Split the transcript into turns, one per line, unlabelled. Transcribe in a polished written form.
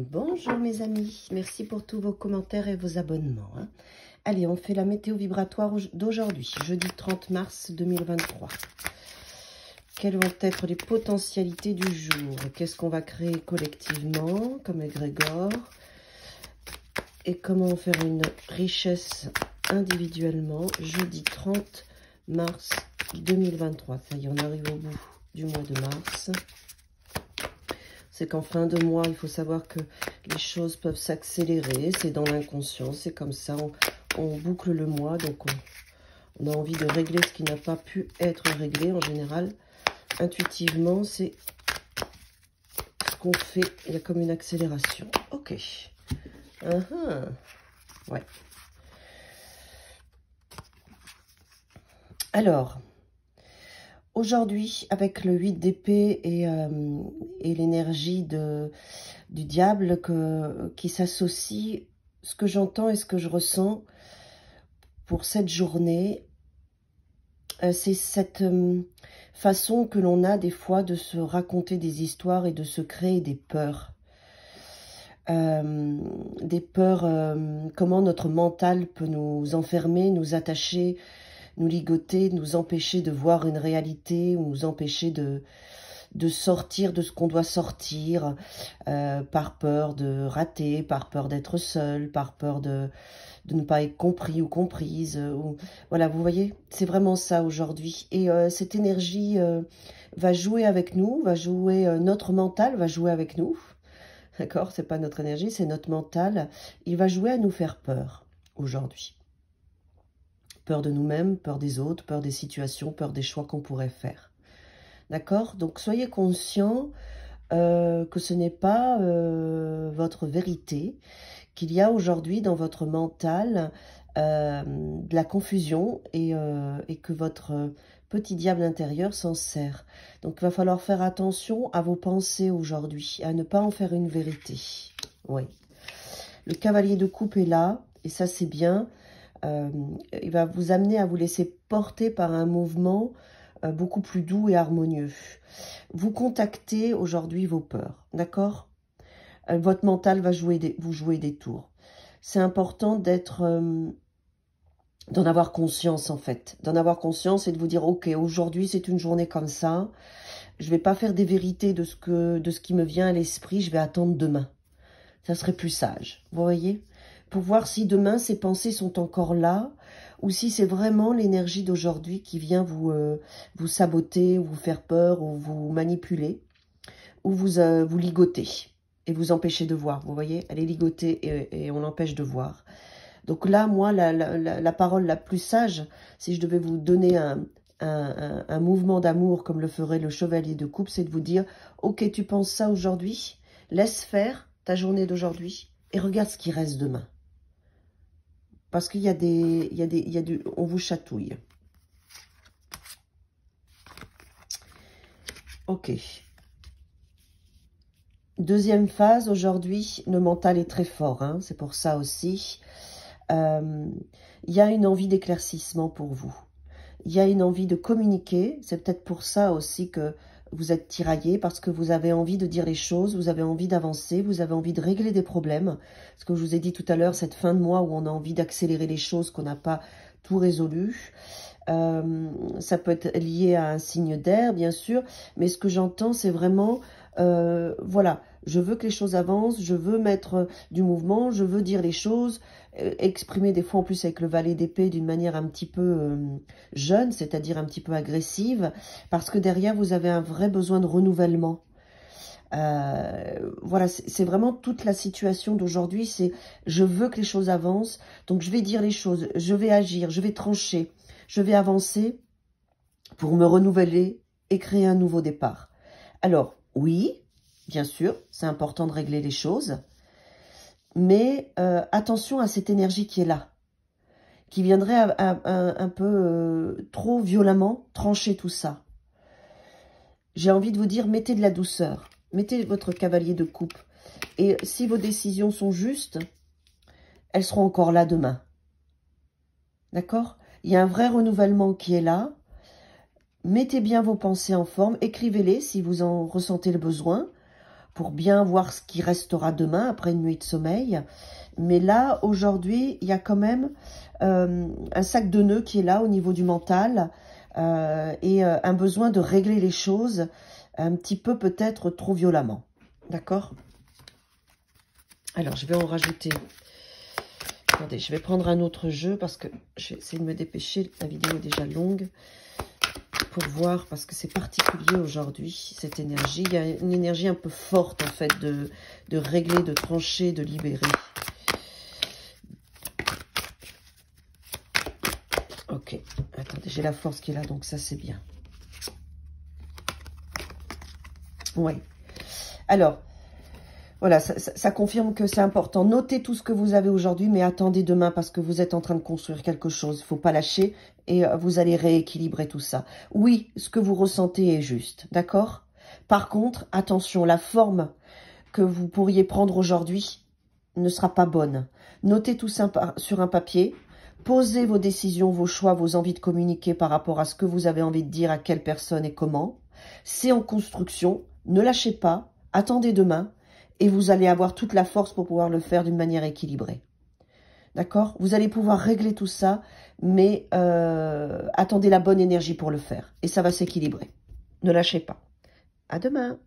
Bonjour mes amis, merci pour tous vos commentaires et vos abonnements. Allez, on fait la météo vibratoire d'aujourd'hui, jeudi 30 mars 2023. Quelles vont être les potentialités du jour? Qu'est-ce qu'on va créer collectivement comme égrégore? Et comment faire une richesse individuellement, jeudi 30 mars 2023. Ça y est, on arrive au bout du mois de mars. C'est qu'en fin de mois, il faut savoir que les choses peuvent s'accélérer. C'est dans l'inconscient, c'est comme ça. On boucle le mois, donc on a envie de régler ce qui n'a pas pu être réglé. En général, intuitivement, c'est ce qu'on fait. Il y a comme une accélération. Ok. Ouais. Alors, aujourd'hui, avec le 8 d'épée et l'énergie du diable qui s'associe, ce que j'entends et ce que je ressens pour cette journée, c'est cette façon que l'on a des fois de se raconter des histoires et de se créer des peurs. Comment notre mental peut nous enfermer, nous attacher, nous ligoter, nous empêcher de voir une réalité, ou nous empêcher de sortir de ce qu'on doit sortir, par peur de rater, par peur d'être seul, par peur de ne pas être compris ou comprise. Voilà, vous voyez, c'est vraiment ça aujourd'hui. Et cette énergie va jouer avec nous, notre mental va jouer avec nous. D'accord, c'est pas notre énergie, c'est notre mental. Il va jouer à nous faire peur aujourd'hui. Peur de nous-mêmes, peur des autres, peur des situations, peur des choix qu'on pourrait faire. D'accord? Donc, soyez conscients que ce n'est pas votre vérité, qu'il y a aujourd'hui dans votre mental de la confusion et que votre petit diable intérieur s'en sert. Donc, il va falloir faire attention à vos pensées aujourd'hui, à ne pas en faire une vérité. Oui. Le cavalier de coupe est là, et ça, c'est bien. Il va vous amener à vous laisser porter par un mouvement beaucoup plus doux et harmonieux. Vous contactez aujourd'hui vos peurs, d'accord? Votre mental va vous jouer des tours. C'est important d'en avoir conscience en fait. D'en avoir conscience et de vous dire, ok, aujourd'hui c'est une journée comme ça. Je vais pas faire des vérités de ce qui me vient à l'esprit, je vais attendre demain. Ça serait plus sage, vous voyez? Pour voir si demain ces pensées sont encore là, ou si c'est vraiment l'énergie d'aujourd'hui qui vient vous saboter, ou vous faire peur, ou vous manipuler, ou vous ligoter, et vous empêcher de voir, vous voyez? Elle est ligotée et on l'empêche de voir. Donc là, moi, la parole la plus sage, si je devais vous donner un mouvement d'amour comme le ferait le chevalier de coupe, c'est de vous dire, ok, tu penses ça aujourd'hui, laisse faire ta journée d'aujourd'hui et regarde ce qui reste demain. Parce qu'il y a on vous chatouille. Ok. Deuxième phase, aujourd'hui, le mental est très fort. Hein, c'est pour ça aussi. Il y a une envie d'éclaircissement pour vous. Il y a une envie de communiquer. C'est peut-être pour ça aussi que vous êtes tiraillé, parce que vous avez envie de dire les choses, vous avez envie d'avancer, vous avez envie de régler des problèmes. Ce que je vous ai dit tout à l'heure, cette fin de mois où on a envie d'accélérer les choses, qu'on n'a pas tout résolu. Ça peut être lié à un signe d'air, bien sûr, mais ce que j'entends, c'est vraiment, voilà, je veux que les choses avancent, je veux mettre du mouvement, je veux dire les choses, exprimer des fois en plus avec le valet d'épée d'une manière un petit peu jeune, c'est-à-dire un petit peu agressive, parce que derrière, vous avez un vrai besoin de renouvellement. Voilà, c'est vraiment toute la situation d'aujourd'hui, c'est je veux que les choses avancent, donc je vais dire les choses, je vais agir, je vais trancher, je vais avancer pour me renouveler et créer un nouveau départ. Alors, oui, bien sûr, c'est important de régler les choses, mais attention à cette énergie qui est là, qui viendrait un peu trop violemment trancher tout ça. J'ai envie de vous dire, mettez de la douceur, mettez votre cavalier de coupe, et si vos décisions sont justes, elles seront encore là demain. D'accord ? Il y a un vrai renouvellement qui est là. Mettez bien vos pensées en forme, écrivez-les si vous en ressentez le besoin. pour bien voir ce qui restera demain après une nuit de sommeil. Mais là, aujourd'hui, il y a quand même un sac de nœuds qui est là au niveau du mental et un besoin de régler les choses un petit peu peut-être trop violemment. D'accord? Alors, je vais en rajouter. Attendez, je vais prendre un autre jeu parce que je vais essayer de me dépêcher. La vidéo est déjà longue. Pour voir, parce que c'est particulier aujourd'hui, cette énergie. Il y a une énergie un peu forte, en fait, de régler, de trancher, de libérer. Ok, attendez, j'ai la force qui est là, donc ça, c'est bien. Oui. Alors, voilà, ça confirme que c'est important. Notez tout ce que vous avez aujourd'hui, mais attendez demain parce que vous êtes en train de construire quelque chose. Il ne faut pas lâcher et vous allez rééquilibrer tout ça. Oui, ce que vous ressentez est juste, d'accord? Par contre, attention, la forme que vous pourriez prendre aujourd'hui ne sera pas bonne. Notez tout ça sur un papier. Posez vos décisions, vos choix, vos envies de communiquer par rapport à ce que vous avez envie de dire à quelle personne et comment. C'est en construction. Ne lâchez pas. Attendez demain. Et vous allez avoir toute la force pour pouvoir le faire d'une manière équilibrée. D'accord? Vous allez pouvoir régler tout ça, mais attendez la bonne énergie pour le faire. Et ça va s'équilibrer. Ne lâchez pas. À demain.